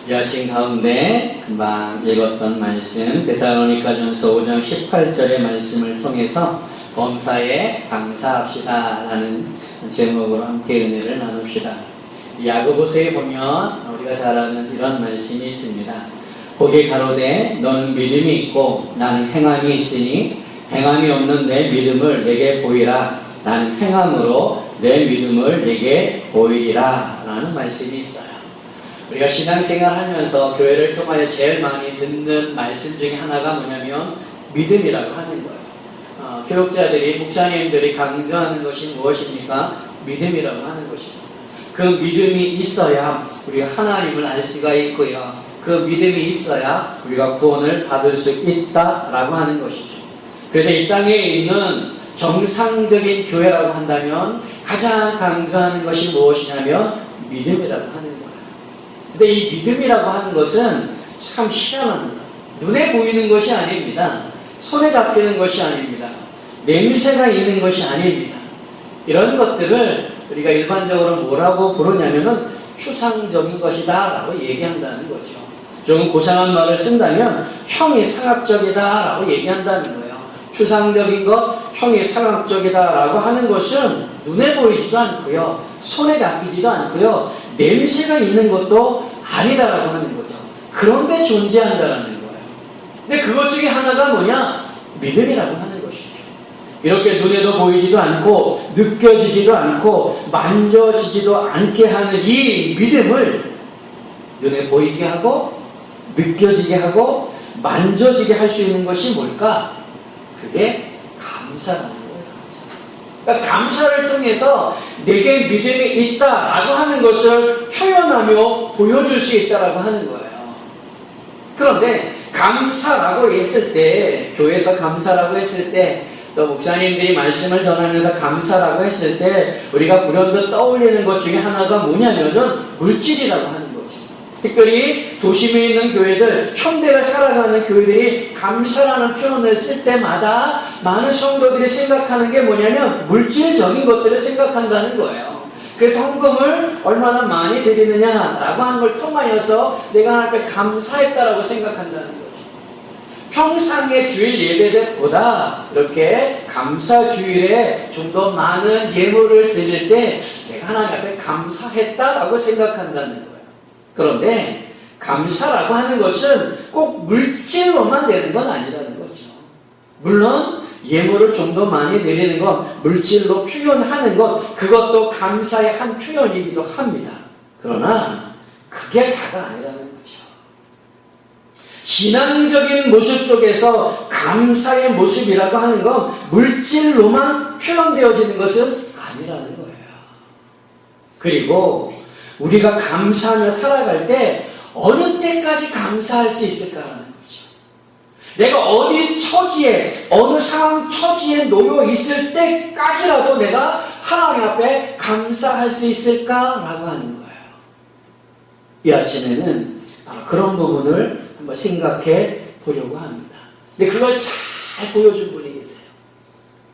이 아침 가운데 금방 읽었던 말씀 데살로니가전서 5장 18절의 말씀을 통해서 범사에 감사합시다 라는 제목으로 함께 은혜를 나눕시다. 야고보서에 보면 우리가 잘 아는 이런 말씀이 있습니다. 거기 가로되 너는 믿음이 있고 나는 행함이 있으니 행함이 없는 내 믿음을 내게 보이라. 나는 행함으로 내 믿음을 내게 보이리라 라는 말씀이 있어요. 우리가 신앙생활 하면서 교회를 통하여 제일 많이 듣는 말씀 중에 하나가 뭐냐면 믿음이라고 하는 거예요. 교육자들이, 목사님들이 강조하는 것이 무엇입니까? 믿음이라고 하는 것입니다. 그 믿음이 있어야 우리가 하나님을 알 수가 있고요. 그 믿음이 있어야 우리가 구원을 받을 수 있다라고 하는 것이죠. 그래서 이 땅에 있는 정상적인 교회라고 한다면 가장 강조하는 것이 무엇이냐면 믿음이라고 하는 거예요. 근데 이 믿음이라고 하는 것은 참 희한합니다. 눈에 보이는 것이 아닙니다. 손에 잡히는 것이 아닙니다. 냄새가 있는 것이 아닙니다. 이런 것들을 우리가 일반적으로 뭐라고 부르냐면은 추상적인 것이다 라고 얘기한다는 거죠. 좀 고상한 말을 쓴다면 형이 상학적이다 라고 얘기한다는 거예요. 추상적인 것, 형이 상학적이다 라고 하는 것은 눈에 보이지도 않고요. 손에 잡히지도 않고요. 냄새가 있는 것도 아니다라고 하는 거죠. 그런데 존재한다라는 거예요. 근데 그것 중에 하나가 뭐냐? 믿음이라고 하는 것이죠. 이렇게 눈에도 보이지도 않고 느껴지지도 않고 만져지지도 않게 하는 이 믿음을 눈에 보이게 하고 느껴지게 하고 만져지게 할 수 있는 것이 뭘까? 그게 감사라는 거예요. 그러니까 감사를 통해서 내게 믿음이 있다라고 하는 것을 표현하며 보여줄 수 있다라고 하는 거예요. 그런데 감사라고 했을 때, 교회에서 감사라고 했을 때, 또 목사님들이 말씀을 전하면서 감사라고 했을 때 우리가 불현듯 떠올리는 것 중에 하나가 뭐냐면은 물질이라고 하는 거죠. 특별히 도심에 있는 교회들, 현대를 살아가는 교회들이 감사라는 표현을 쓸 때마다 많은 성도들이 생각하는 게 뭐냐면 물질적인 것들을 생각한다는 거예요. 그래서 헌금을 얼마나 많이 드리느냐라고 하는 걸 통하여서 내가 하나님 앞에 감사했다라고 생각한다는 거죠. 평상의 주일 예배보다 이렇게 감사 주일에 좀 더 많은 예물을 드릴 때 내가 하나님 앞에 감사했다라고 생각한다는 거예요. 그런데 감사라고 하는 것은 꼭 물질로만 되는 건 아니라는 거죠. 물론 예물을 좀 더 많이 드리는 것, 물질로 표현하는 것, 그것도 감사의 한 표현이기도 합니다. 그러나 그게 다가 아니라는 거죠. 신앙적인 모습 속에서 감사의 모습이라고 하는 건 물질로만 표현되어지는 것은 아니라는 거예요. 그리고 우리가 감사하며 살아갈 때 어느 때까지 감사할 수 있을까라는 거죠. 내가 어디 처지에, 어느 상황 처지에 놓여 있을 때까지라도 내가 하나님 앞에 감사할 수 있을까라고 하는 거예요. 이 아침에는 바로 그런 부분을 한번 생각해 보려고 합니다. 근데 그걸 잘 보여준 분이 계세요.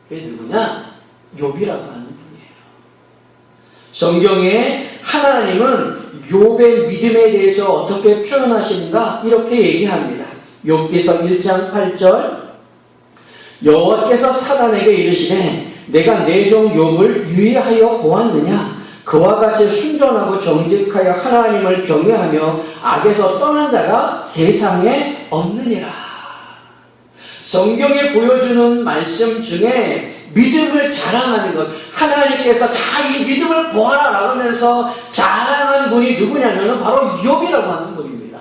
그게 누구냐? 욥이라고 하는 분이에요. 성경에 하나님은 욥의 믿음에 대해서 어떻게 표현하시는가? 이렇게 얘기합니다. 욥기서 1장 8절 여호와께서 사단에게 이르시되 내가 내 종 욥을 유의하여 보았느냐? 그와 같이 순전하고 정직하여 하나님을 경외하며 악에서 떠난 자가 세상에 없느니라. 성경에 보여주는 말씀 중에 믿음을 자랑하는 것, 하나님께서 자, 이 믿음을 보아라 라고 하면서 자랑한 분이 누구냐면 바로 욥이라고 하는 분입니다.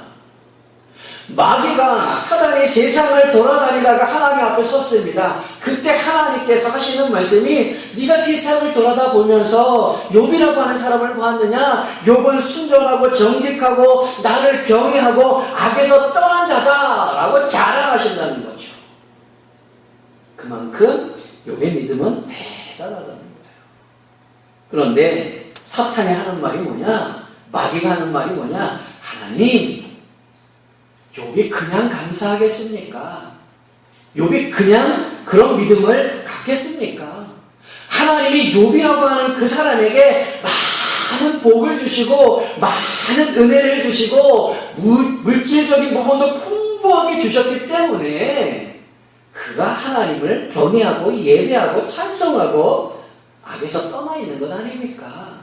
마귀가, 사단이 세상을 돌아다니다가 하나님 앞에 섰습니다. 그때 하나님께서 하시는 말씀이 네가 세상을 돌아다 보면서 욥이라고 하는 사람을 보았느냐? 욥은 순전하고 정직하고 나를 경외하고 악에서 떠난 자다라고 자랑하신다는 거죠. 그만큼 욥의 믿음은 대단하다는 거예요. 그런데 사탄이 하는 말이 뭐냐? 마귀가 하는 말이 뭐냐? 하나님, 욥이 그냥 감사하겠습니까? 욥이 그냥 그런 믿음을 갖겠습니까? 하나님이 욥이라고 하는 그 사람에게 많은 복을 주시고 많은 은혜를 주시고 물질적인 부분도 풍부하게 주셨기 때문에 그가 하나님을 경외하고 예배하고 찬송하고 악에서 떠나 있는 것 아닙니까?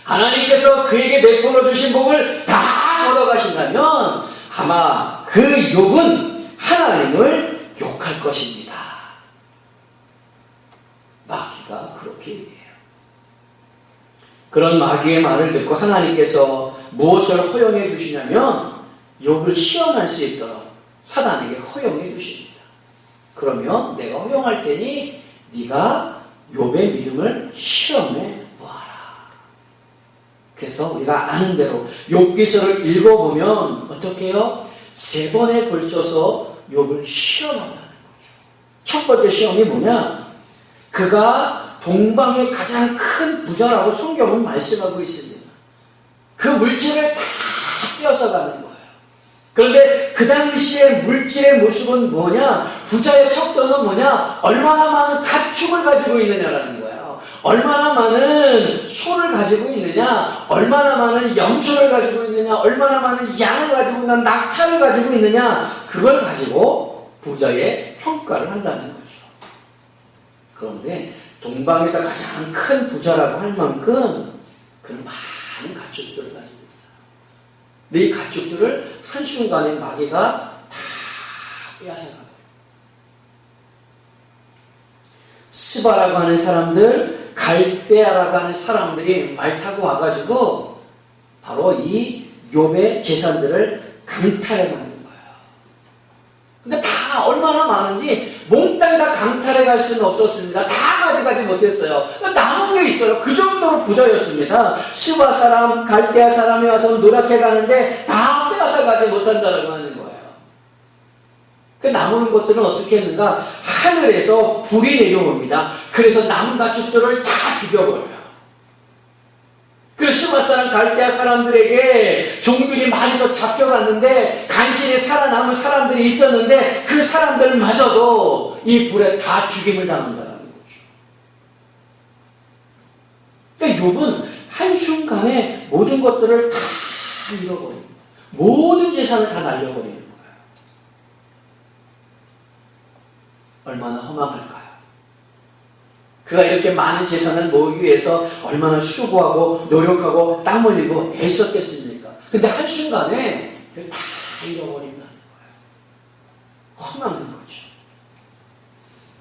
하나님께서 그에게 베풀어 주신 복을 다 걸어가신다면 아마 그 욥은 하나님을 욕할 것입니다. 마귀가 그렇게 얘기해요. 그런 마귀의 말을 듣고 하나님께서 무엇을 허용해 주시냐면 욥을 시험할 수 있도록 사단에게 허용해 주십니다. 그러면 내가 허용할 테니 네가 욥의 믿음을 시험해 보아라. 그래서 우리가 아는 대로 욥기서를 읽어보면 어떻게 해요? 3번에 걸쳐서 욥을 시험한다는 거죠. 첫 번째 시험이 뭐냐? 그가 동방의 가장 큰 부자라고 성경은 말씀하고 있습니다. 그 물질을 다 뺏어가는 거예요. 그런데 그 당시에 물질의 모습은 뭐냐? 부자의 척도는 뭐냐? 얼마나 많은 가축을 가지고 있느냐라는 거예요. 얼마나 많은 소를 가지고 있느냐? 얼마나 많은 염소를 가지고 있느냐? 얼마나 많은 양을 가지고 있느냐? 낙타를 가지고 있느냐? 그걸 가지고 부자의 평가를 한다는 거죠. 그런데 동방에서 가장 큰 부자라고 할 만큼 그런 많은 가축들을 가지고 있어요. 근데 이 가축들을 한순간에 마귀가 다 빼앗아가요. 스바라고 하는 사람들, 갈대아라고 하는 사람들이 말 타고 와가지고 바로 이 욥의 재산들을 강탈해가는 거예요. 근데 다 얼마나 많은지 몽땅 다 강탈해 갈 수는 없었습니다. 다 가져가지 못했어요. 남은 게 있어요. 그 정도로 부자였습니다. 스바 사람, 갈대아 사람이 와서 노력해 가는데 다 빼앗아 가지 못한다라고 하는 거예요. 그 남은 것들은 어떻게 했는가? 하늘에서 불이 내려옵니다. 그래서 남은 가축들을 다 죽여버려요. 그 스바 사람, 갈대아 사람들에게 종들이 많이 더 잡혀갔는데 간신히 살아남은 사람들이 있었는데 그 사람들마저도 이 불에 다 죽임을 당한다는 거죠. 그러니까 욥은 한순간에 모든 것들을 다 잃어버립니다. 모든 재산을 다 날려버리는 거예요. 얼마나 허망할까요? 그가 이렇게 많은 재산을 모으기 위해서 얼마나 수고하고 노력하고 땀 흘리고 애썼겠습니까? 근데 한순간에 그걸 다 잃어버린다는 거예요. 허망한 거죠.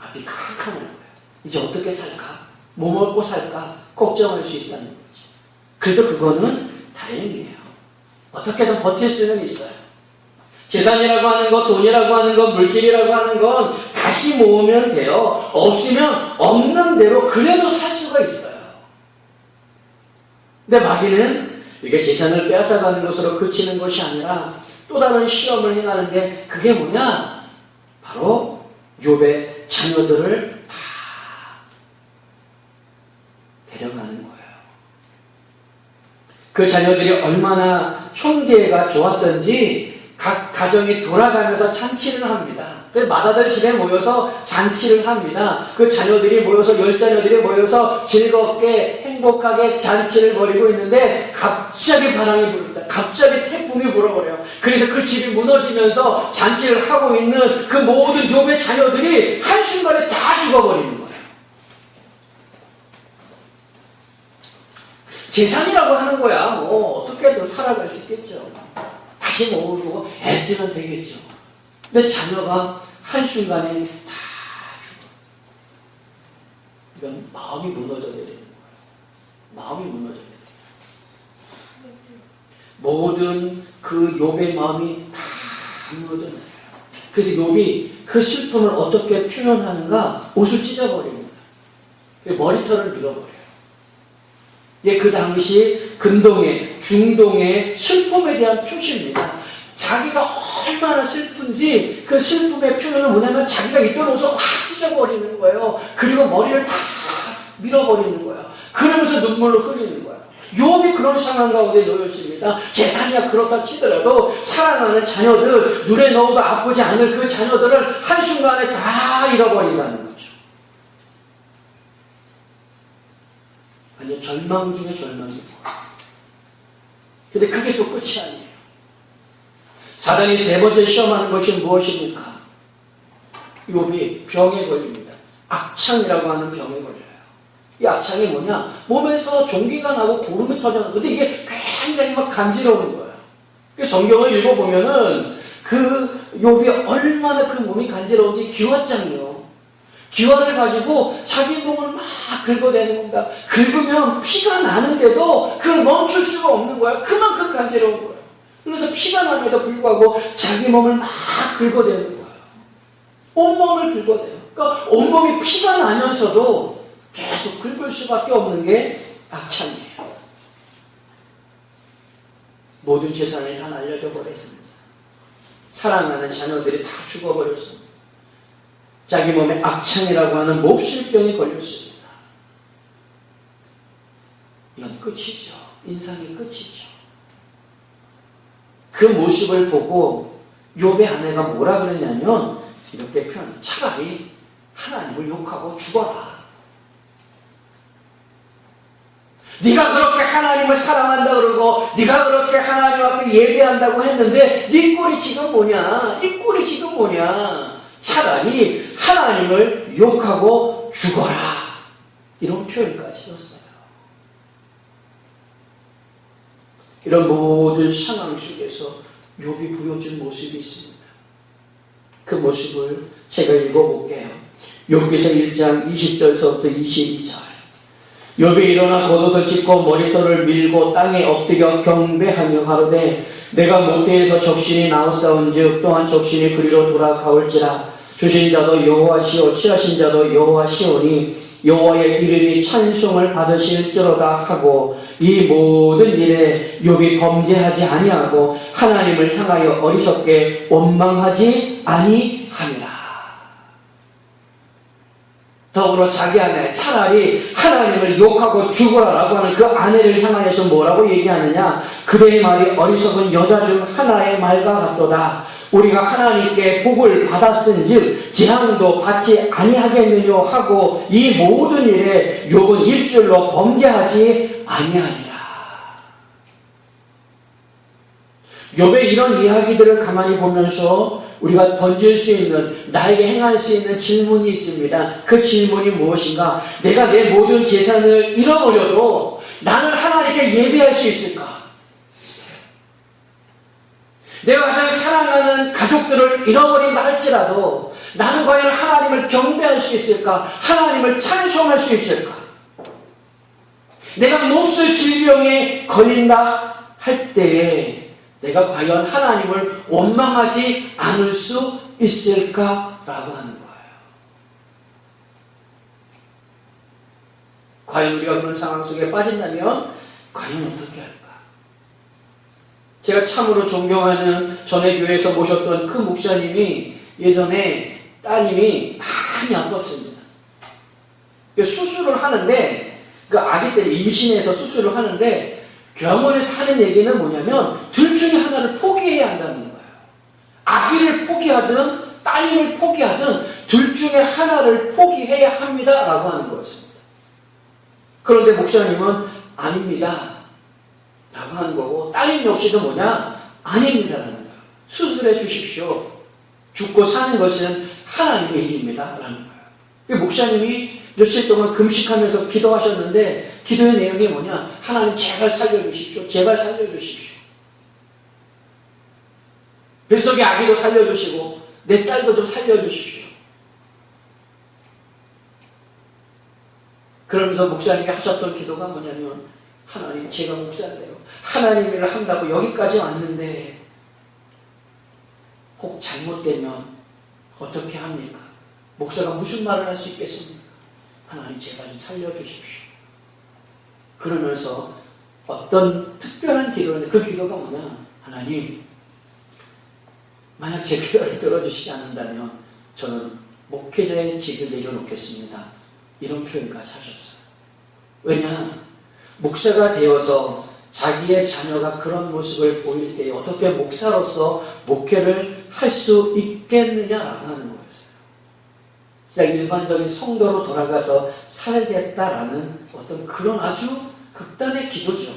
앞이 캄캄한 거예요. 이제 어떻게 살까? 뭐 먹고 살까? 걱정할 수 있다는 거죠. 그래도 그거는 다행이에요. 어떻게든 버틸 수는 있어요. 재산이라고 하는 것, 돈이라고 하는 것, 물질이라고 하는 건 다시 모으면 돼요. 없으면 없는 대로 그래도 살 수가 있어요. 근데 마귀는 이게 재산을 빼앗아가는 것으로 그치는 것이 아니라 또 다른 시험을 행하는데 그게 뭐냐? 바로 욥의 자녀들을 다 데려가는 거예요. 그 자녀들이 얼마나 형제가 좋았던지 각 가정이 돌아가면서 잔치를 합니다. 그래서 맏아들 집에 모여서 잔치를 합니다. 그 자녀들이 모여서 10자녀들이 모여서 즐겁게 행복하게 잔치를 벌이고 있는데 갑자기 바람이 불었다. 갑자기 태풍이 불어버려요. 그래서 그 집이 무너지면서 잔치를 하고 있는 그 모든 욥의 자녀들이 한순간에 다 죽어버리는 거예요. 재산이라고 하는 거야. 뭐 어떻게든 살아갈 수 있겠죠. 다시 모으고 애쓰면 되겠죠. 근데 자녀가 한순간에 다 죽어. 이건 마음이 무너져 내리는 거예요. 마음이 무너져 내리는 거예요. 모든 그 욥의 마음이 다 무너져 내려요. 그래서 욥이 그 슬픔을 어떻게 표현하는가? 옷을 찢어버립니다. 머리털을 밀어버려요. 예, 그 당시 근동의, 중동의 슬픔에 대한 표시입니다. 자기가 얼마나 슬픈지 그 슬픔의 표현은 뭐냐면 자기가 입던 옷을 확 찢어버리는 거예요. 그리고 머리를 다 밀어버리는 거예요. 그러면서 눈물로 흘리는 거예요. 욥이 그런 상황 가운데 놓였습니다. 재산이야 그렇다 치더라도 사랑하는 자녀들, 눈에 넣어도 아프지 않을 그 자녀들을 한순간에 다 잃어버린다는 거죠. 완전 절망 중에 절망이에요. 근데 그게 또 끝이 아니에요. 사단이 세 번째 시험하는 것이 무엇입니까? 욥이 병에 걸립니다. 악창이라고 하는 병에 걸려요. 이 악창이 뭐냐? 몸에서 종기가 나고 고름이 터져나고, 근데 이게 굉장히 막 간지러운 거예요. 성경을 읽어보면은 그 욥이 얼마나 그 몸이 간지러운지 기와장이요. 기와를 가지고 자기 몸을 막 긁어대는 겁니다. 긁으면 피가 나는데도 그걸 멈출 수가 없는 거예요. 그만큼 간지러운 거예요. 그래서 피가 남에도 불구하고 자기 몸을 막 긁어대는 거예요. 온몸을 긁어대요. 그러니까 온몸이 피가 나면서도 계속 긁을 수밖에 없는 게 악창이에요. 모든 재산을 다 날려져 버렸습니다. 사랑하는 자녀들이 다 죽어버렸습니다. 자기 몸에 악창이라고 하는 몹쓸병에 걸렸습니다. 이건 끝이죠. 인생의 끝이죠. 그 모습을 보고 욥의 아내가 뭐라 그랬냐면 이렇게 표현, 차라리 하나님을 욕하고 죽어라. 네가 그렇게 하나님을 사랑한다 그러고 네가 그렇게 하나님 앞에 예배한다고 했는데 네 꼴이 지금 뭐냐? 이 꼴이 지금 뭐냐? 차라리 하나님을 욕하고 죽어라. 이런 표현까지 썼어요. 이런 모든 상황 속에서 욥이 보여준 모습이 있습니다. 그 모습을 제가 읽어볼게요. 욥기서 1장 20절서부터 22절. 욥이 일어나 겉옷을 찢고 머리털을 밀고 땅에 엎드려 경배하며 가로되 내가 모태에서 적신이 나옵사온즉 또한 적신이 그리로 돌아가올지라. 주신 자도 여호와시오 취하신 자도 여호와시오니 여호와의 이름이 찬송을 받으실지로다 하고 이 모든 일에 욥이 범죄하지 아니하고 하나님을 향하여 어리석게 원망하지 아니하니라. 더불어 자기 아내, 차라리 하나님을 욕하고 죽어라라고 하는 그 아내를 향하여서 뭐라고 얘기하느냐? 그대의 말이 어리석은 여자 중 하나의 말과 같도다. 우리가 하나님께 복을 받았은즉 재앙도 받지 아니하겠느냐 하고 이 모든 일에 욥은 입술로 범죄하지 아니하니라. 욥의 이런 이야기들을 가만히 보면서 우리가 던질 수 있는, 나에게 행할 수 있는 질문이 있습니다. 그 질문이 무엇인가? 내가 내 모든 재산을 잃어버려도 나는 하나님께 예배할 수 있을까? 내가 가장 사랑하는 가족들을 잃어버린다 할지라도 나는 과연 하나님을 경배할 수 있을까? 하나님을 찬송할 수 있을까? 내가 몹쓸 질병에 걸린다 할 때에 내가 과연 하나님을 원망하지 않을 수 있을까라고 하는 거예요. 과연 우리가 그런 상황 속에 빠진다면 과연 어떻게 할까? 제가 참으로 존경하는 전에 교회에서 모셨던 그 목사님이 예전에 따님이 많이 아팠습니다. 수술을 하는데 그 아기 때문에 임신해서 수술을 하는데 병원에서 하는 얘기는 뭐냐면 둘 중에 하나를 포기해야 한다는 거예요. 아기를 포기하든 따님을 포기하든 둘 중에 하나를 포기해야 합니다 라고 하는 거였습니다. 그런데 목사님은 아닙니다 라고 하는 거고 따님 역시도 뭐냐? 아닙니다 라는 거예요. 수술해 주십시오. 죽고 사는 것은 하나님의 일입니다 라는 거예요. 목사님이 며칠 동안 금식하면서 기도하셨는데 기도의 내용이 뭐냐? 하나님 제발 살려주십시오. 제발 살려주십시오. 뱃속의 아기도 살려주시고 내 딸도 좀 살려주십시오. 그러면서 목사님이 하셨던 기도가 뭐냐면 하나님 제가 목사인데요. 하나님 일을 한다고 여기까지 왔는데 혹 잘못되면 어떻게 합니까? 목사가 무슨 말을 할 수 있겠습니까? 하나님 제발 좀 살려주십시오. 그러면서 어떤 특별한 기도인데 그 기도가 뭐냐? 하나님 만약 제 기도를 들어주시지 않는다면 저는 목회자의 직을 내려놓겠습니다. 이런 표현까지 하셨어요. 왜냐? 목사가 되어서 자기의 자녀가 그런 모습을 보일 때 어떻게 목사로서 목회를 할 수 있겠느냐라고 하는 거였어요. 그냥 일반적인 성도로 돌아가서 살겠다라는 어떤 그런 아주 극단의 기도죠.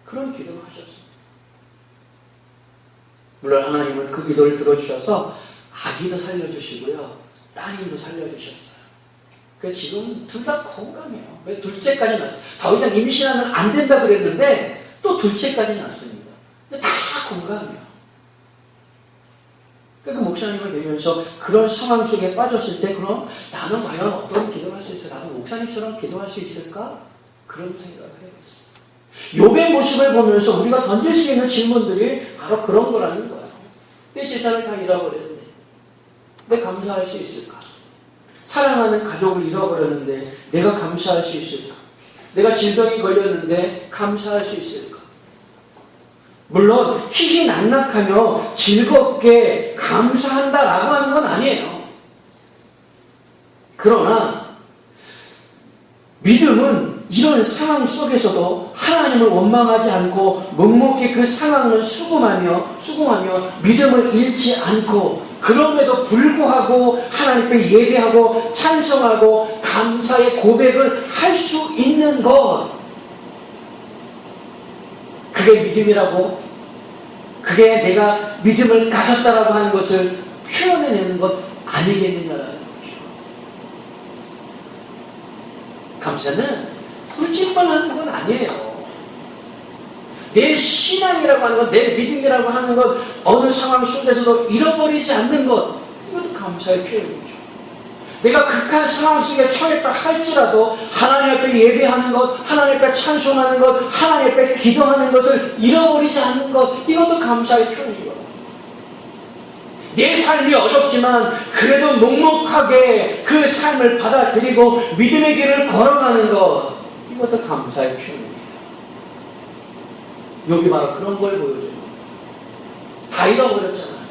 그런 기도를 하셨어요. 물론 하나님은 그 기도를 들어주셔서 아기도 살려주시고요. 따님도 살려주셨어요. 그래서 지금 둘 다 건강해요. 왜? 둘째까지 낳았어요. 더 이상 임신하면 안 된다 그랬는데 또 둘째까지 낳습니다. 근데 다 건강해요. 그러니까 목사님을 뵈면서 그런 상황 속에 빠졌을 때 그럼 나는 과연 어떤 기도할 수 있을까? 나도 목사님처럼 기도할 수 있을까? 그런 생각을 해봤어요. 욥의 모습을 보면서 우리가 던질 수 있는 질문들이 바로 그런 거라는 거예요. 내 재산을 다 잃어버렸는데 내가 감사할 수 있을까? 사랑하는 가족을 잃어버렸는데 내가 감사할 수 있을까? 내가 질병이 걸렸는데 감사할 수 있을까? 물론 희희낙낙하며 즐겁게 감사한다라고 하는 건 아니에요. 그러나 믿음은 이런 상황 속에서도 하나님을 원망하지 않고 묵묵히 그 상황을 수긍하며 믿음을 잃지 않고 그럼에도 불구하고 하나님께 예배하고 찬송하고 감사의 고백을 할 수 있는 것, 그게 믿음이라고, 그게 내가 믿음을 가졌다라고 하는 것을 표현해내는 것 아니겠느냐라는 거죠. 감사는 훌짓만 하는 건 아니에요. 내 신앙이라고 하는 것, 내 믿음이라고 하는 것, 어느 상황 속에서도 잃어버리지 않는 것, 이것도 감사의 표현이죠. 내가 극한 상황 속에 처했다 할지라도 하나님 앞에 예배하는 것, 하나님 앞에 찬송하는 것, 하나님 앞에 기도하는 것을 잃어버리지 않는 것, 이것도 감사의 표현이거든요. 내 삶이 어렵지만 그래도 묵묵하게 그 삶을 받아들이고 믿음의 길을 걸어가는 것, 이것도 감사의 표현이에요. 여기 바로 그런 걸 보여줘요. 다 잃어버렸잖아요.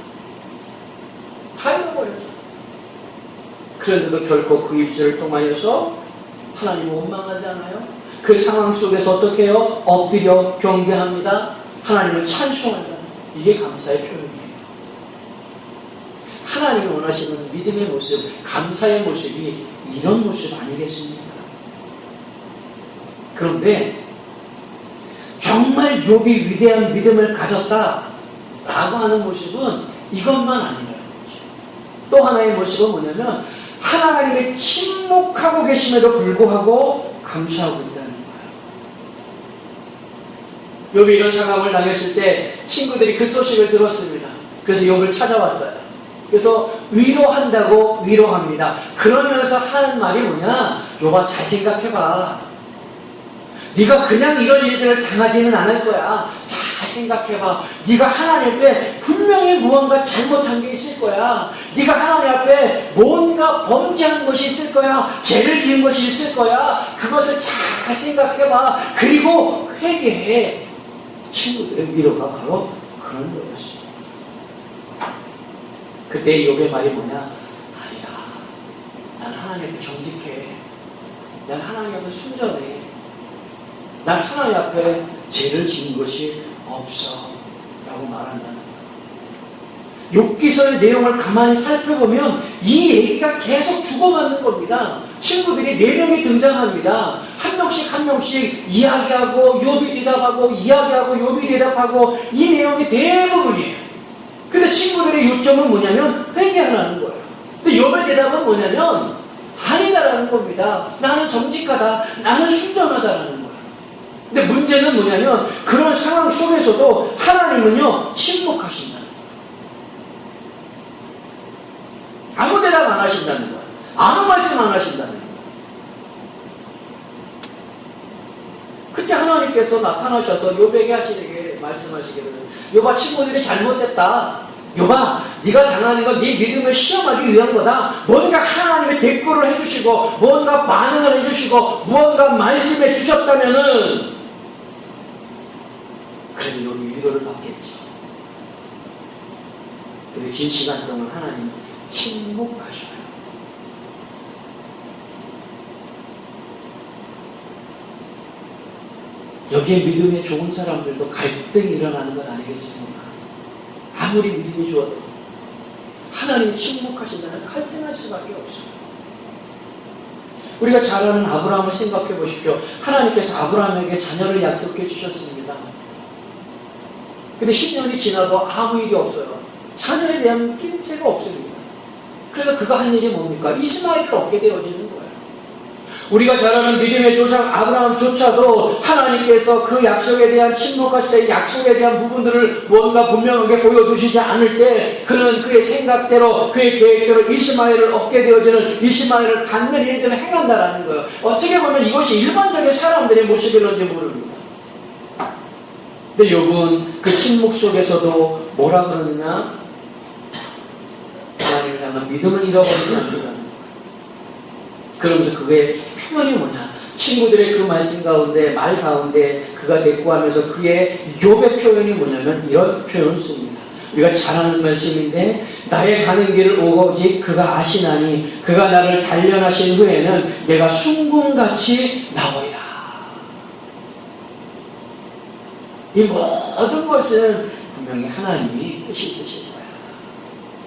다 잃어버렸잖아요. 그런데도 결코 그 입술을 통하여서 하나님을 원망하지 않아요. 그 상황 속에서 어떻게 해요? 엎드려 경배합니다. 하나님을 찬송한다. 이게 감사의 표현이에요. 하나님이 원하시는 믿음의 모습, 감사의 모습이 이런 모습 아니겠습니까? 그런데 정말 욥이 위대한 믿음을 가졌다라고 하는 모습은 이것만 아니라는 거죠. 또 하나의 모습은 뭐냐면 하나님의 침묵하고 계심에도 불구하고 감사하고 있다는 거예요. 욥이 이런 상황을 당했을 때 친구들이 그 소식을 들었습니다. 그래서 욥을 찾아왔어요. 그래서 위로한다고 위로합니다. 그러면서 하는 말이 뭐냐? 욥아, 잘 생각해봐. 네가 그냥 이런 일들을 당하지는 않을 거야. 잘 생각해봐. 네가 하나님 앞에 분명히 무언가 잘못한 게 있을 거야. 네가 하나님 앞에 뭔가 범죄한 것이 있을 거야. 죄를 지은 것이 있을 거야. 그것을 잘 생각해봐. 그리고 회개해. 친구들의 위로가 바로 그런 거였어요. 그때 욥의 말이 뭐냐? 아니다. 난 하나님 앞에 정직해. 난 하나님 앞에 순전해. 난 하나님 앞에 죄를 지은 것이 없어 라고 말한다는 거예요. 욥기서의 내용을 가만히 살펴보면 이 얘기가 계속 주고받는 겁니다. 친구들이 4명이 등장합니다. 한 명씩 이야기하고 욥이 대답하고 이야기하고 욥이 대답하고 이 내용이 대부분이에요. 근데 친구들의 요점은 뭐냐면 회개하라는 거예요. 근데 욥의 대답은 뭐냐면 아니다라는 겁니다. 나는 정직하다. 나는 순전하다라는 거예요. 근데 문제는 뭐냐면 그런 상황 속에서도 하나님은요 침묵하신다는 거예요. 아무 대답 안 하신다는 거예요. 아무 말씀 안 하신다는 거예요. 그때 하나님께서 나타나셔서 욥에게 하시게 말씀하시기를, 욥아, 친구들이 잘못됐다. 욥아, 네가 당하는 건 네 믿음을 시험하기 위한 거다. 뭔가 하나님의 대꾸를 해주시고 뭔가 반응을 해주시고 무언가 말씀해 주셨다면은 그래도 욥이 위로를 받겠죠. 그리고 긴 시간 동안 하나님 침묵하셔요. 여기에 믿음의 좋은 사람들도 갈등이 일어나는 것 아니겠습니까? 아무리 믿음이 좋아도 하나님이 침묵하신다면 갈등할 수밖에 없어요. 우리가 잘 아는 아브라함을 생각해 보십시오. 하나님께서 아브라함에게 자녀를 약속해 주셨습니다. 근데 10년이 지나도 아무 일이 없어요. 자녀에 대한 낌새가 없습니다. 그래서 그가 한 일이 뭡니까? 이스마엘을 얻게 되어지는 거예요. 우리가 잘 아는 믿음의 조상 아브라함조차도 하나님께서 그 약속에 대한 침묵하실 때 약속에 대한 부분들을 뭔가 분명하게 보여주시지 않을 때 그는 그의 생각대로 그의 계획대로 이스마엘을 얻게 되어지는 이스마엘을 갖는 일들을 행한다라는 거예요. 어떻게 보면 이것이 일반적인 사람들의 모습이었는지 모릅니다. 근데 욥은 그 침묵 속에서도 뭐라 그러느냐? 하나님을 향한 믿음은 잃어버리지 않는다. 그러면서 그의 표현이 뭐냐? 친구들의 그 말씀 가운데, 말 가운데 그가 대꾸하면서 그의 욥의 표현이 뭐냐면 이런 표현을 씁니다. 우리가 잘 아는 말씀인데 나의 가는 길을 오직 그가 아시나니 그가 나를 단련하신 후에는 내가 순금같이 나오리라. 이 모든 것은 분명히 하나님이 뜻이 있으실 거야.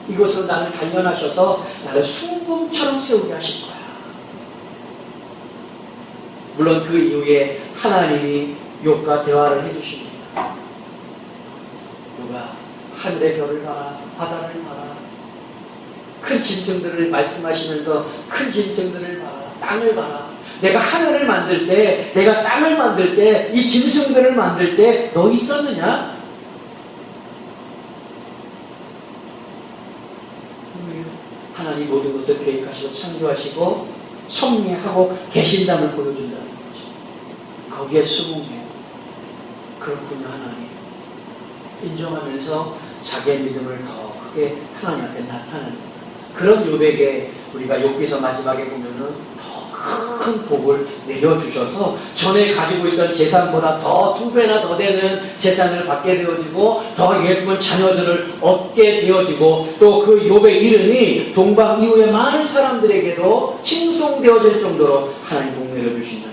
이것으로 나를 단련하셔서 나를 순금처럼 세우게 하실 거야. 물론 그 이후에 하나님이 욥과 대화를 해주십니다. 욥아, 하늘의 별을 봐라, 바다를 봐라. 큰 짐승들을 말씀하시면서 큰 짐승들을 봐라, 땅을 봐라. 내가 하늘을 만들 때, 내가 땅을 만들 때, 이 짐승들을 만들 때 너 있었느냐? 하나님 모든 것을 계획하시고 창조하시고 섭리하고 계신담을 보여준다는 거죠. 거기에 수긍해요. 그렇군요, 하나님. 인정하면서 자기의 믿음을 더 크게 하나님 앞에 나타내는 그런 욥에게 우리가 욥기서 마지막에 보면은 더 큰 복을 내려주셔서 전에 가지고 있던 재산보다 더 2배나 더 되는 재산을 받게 되어지고 더 예쁜 자녀들을 얻게 되어지고 또 그 욥의 이름이 동방 이후의 많은 사람들에게도 칭송되어질 정도로 하나님 복 내려주신다.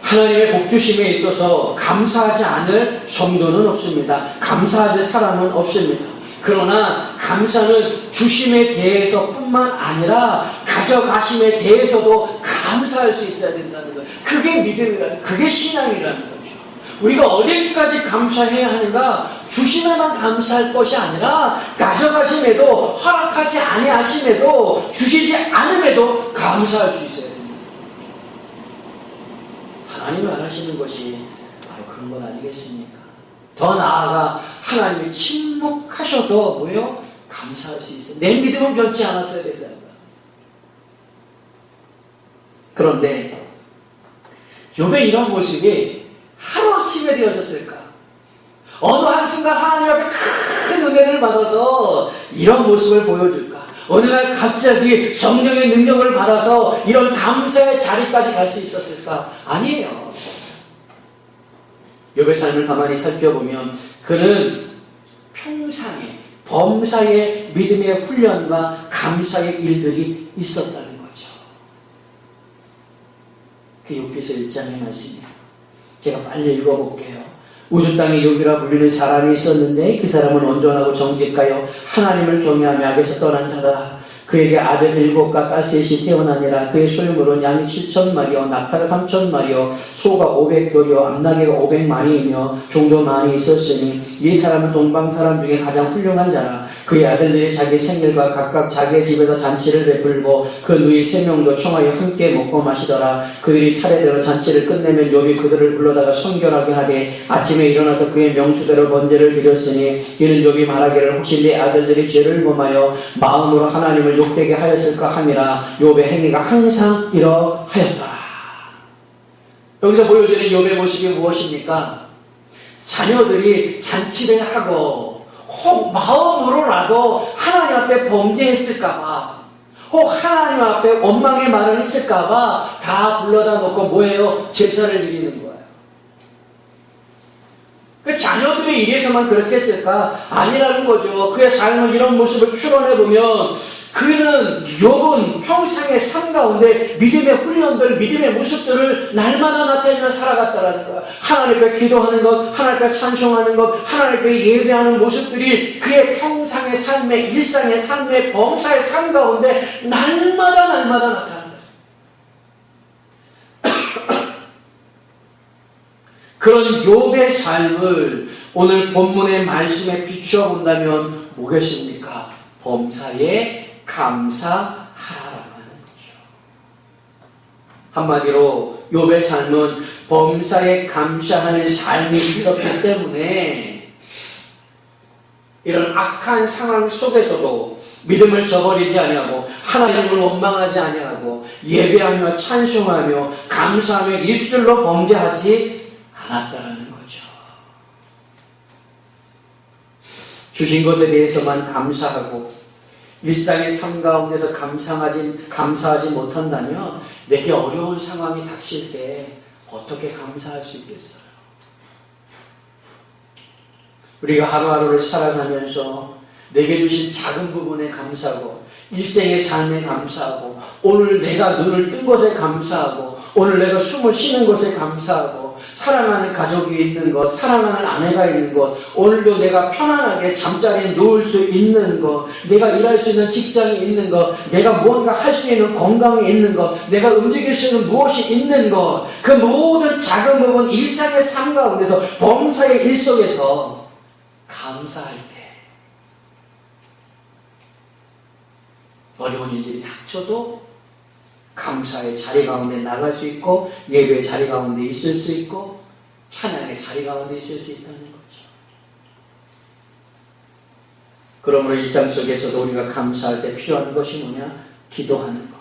하나님의 복주심에 있어서 감사하지 않을 성도는 없습니다. 감사하지 사람은 없습니다. 그러나 감사는 주심에 대해서 뿐만 아니라 가져가심에 대해서도 감사할 수 있어야 된다는 거예요. 그게 믿음이라는, 그게 신앙이라는 거죠. 우리가 어디까지 감사해야 하는가? 주심에만 감사할 것이 아니라 가져가심에도, 허락하지 아니하심에도, 주시지 않음에도 감사할 수 있어야 됩니다. 하나님이 말하시는 것이 바로 그런 것 아니겠습니까? 더 나아가 하나님이 침묵하셔도 뭐요? 감사할 수 있어요. 내 믿음은 변치 않았어야 된다. 그런데 욥의 이런 모습이 하루아침에 되어졌을까? 어느 한순간 하나님 앞에 큰 은혜를 받아서 이런 모습을 보여줄까? 어느 날 갑자기 성령의 능력을 받아서 이런 감사의 자리까지 갈 수 있었을까? 아니에요. 욥의 삶을 가만히 살펴보면 그는 평상에 범사의 믿음의 훈련과 감사의 일들이 있었다는 거죠. 그 욥기서 1장의 말씀입니다. 제가 빨리 읽어볼게요. 우주 땅에 욥이라 불리는 사람이 있었는데 그 사람은 온전하고 정직하여 하나님을 경외하며 악에서 떠난 자다. 그에게 아들 7과 딸 3이 태어나니라. 그의 소유물은 양이 7,000마리요 낙타가 3,000마리요 소가 500교리요 암나귀가 500마리이며 종도 많이 있었으니 이 사람은 동방 사람 중에 가장 훌륭한 자라. 그의 아들들이 자기 생일과 각각 자기의 집에서 잔치를 베풀고 그 누이 3명도 청하여 함께 먹고 마시더라. 그들이 차례대로 잔치를 끝내면 욥이 그들을 불러다가 성결하게 하되 아침에 일어나서 그의 명수대로 번제를 드렸으니 이는 욥이 말하기를 혹시 내 아들들이 죄를 범하여 마음으로 하나님을 욕되게 하였을까 함이라. 욥의 행위가 항상 이러하였더라. 여기서 보여지는 욥의 모습이 무엇입니까? 자녀들이 잔치를 하고 혹 마음으로라도 하나님 앞에 범죄했을까봐, 혹 하나님 앞에 원망의 말을 했을까봐 다 불러다 놓고 뭐예요? 제사를 드리는 거예요. 그 자녀들이 이래서만 그렇게 했을까? 아니라는 거죠. 그의 삶을 이런 모습을 추론해보면 그는 욥은 평생의 삶 가운데 믿음의 훈련들, 믿음의 모습들을 날마다 나타내며 살아갔다라는 거야. 하나님께 기도하는 것, 하나님께 찬송하는 것, 하나님께 예배하는 모습들이 그의 평상의 삶의, 일상의 삶의, 범사의 삶 가운데 날마다 나타난다. 그런 욥의 삶을 오늘 본문의 말씀에 비추어 본다면 무엇입니까? 범사에 감사하라고 하는 거죠. 한마디로 욥의 삶은 범사에 감사하는 삶이 있었기 때문에 이런 악한 상황 속에서도 믿음을 저버리지 아니하고 하나님을 원망하지 아니하고 예배하며 찬송하며 감사하며 입술로 범죄하지 않았다라는 거죠. 주신 것에 대해서만 감사하고 일상의 삶 가운데서 감사하지 못한다면 내게 어려운 상황이 닥칠 때 어떻게 감사할 수 있겠어요? 우리가 하루하루를 살아가면서 내게 주신 작은 부분에 감사하고 일생의 삶에 감사하고 오늘 내가 눈을 뜬 것에 감사하고 오늘 내가 숨을 쉬는 것에 감사하고 사랑하는 가족이 있는 것, 사랑하는 아내가 있는 것, 오늘도 내가 편안하게 잠자리에 누울 수 있는 것, 내가 일할 수 있는 직장이 있는 것, 내가 무언가 할 수 있는 건강이 있는 것, 내가 움직일 수 있는 무엇이 있는 것, 그 모든 작은 부분 일상의 삶 가운데서 범사의 일 속에서 감사할 때 어려운 일들이 닥쳐도 감사의 자리 가운데 나갈 수 있고 예배의 자리 가운데 있을 수 있고 찬양의 자리 가운데 있을 수 있다는 거죠. 그러므로 일상 속에서도 우리가 감사할 때 필요한 것이 뭐냐? 기도하는 것,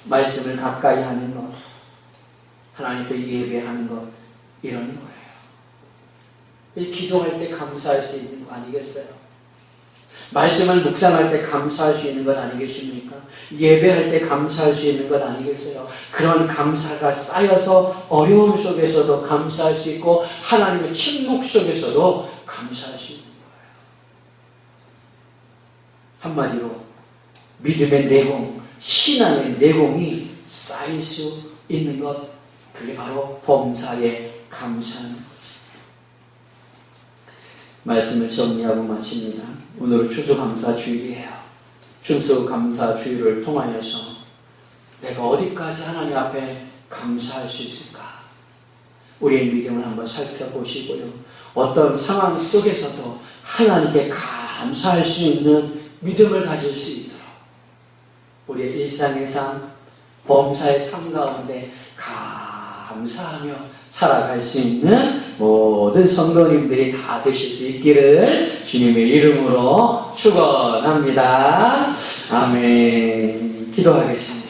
말씀을 가까이 하는 것, 하나님께 예배하는 것, 이런 거예요. 기도할 때 감사할 수 있는 거 아니겠어요? 말씀을 묵상할 때 감사할 수 있는 것 아니겠습니까? 예배할 때 감사할 수 있는 것 아니겠어요? 그런 감사가 쌓여서 어려움 속에서도 감사할 수 있고 하나님의 침묵 속에서도 감사할 수 있는 거예요. 한마디로 믿음의 내공, 신앙의 내공이 쌓일 수 있는 것, 그게 바로 범사에 감사하는 거죠. 말씀을 정리하고 마칩니다. 오늘은 추수감사주일이에요. 추수감사주일을 통하여서 내가 어디까지 하나님 앞에 감사할 수 있을까? 우리의 믿음을 한번 살펴보시고요. 어떤 상황 속에서도 하나님께 감사할 수 있는 믿음을 가질 수 있도록 우리의 일상의 삶, 범사의 삶 가운데 감사하며 살아갈 수 있는 모든 성도님들이 다 되실 수 있기를 주님의 이름으로 축원합니다. 아멘. 기도하겠습니다.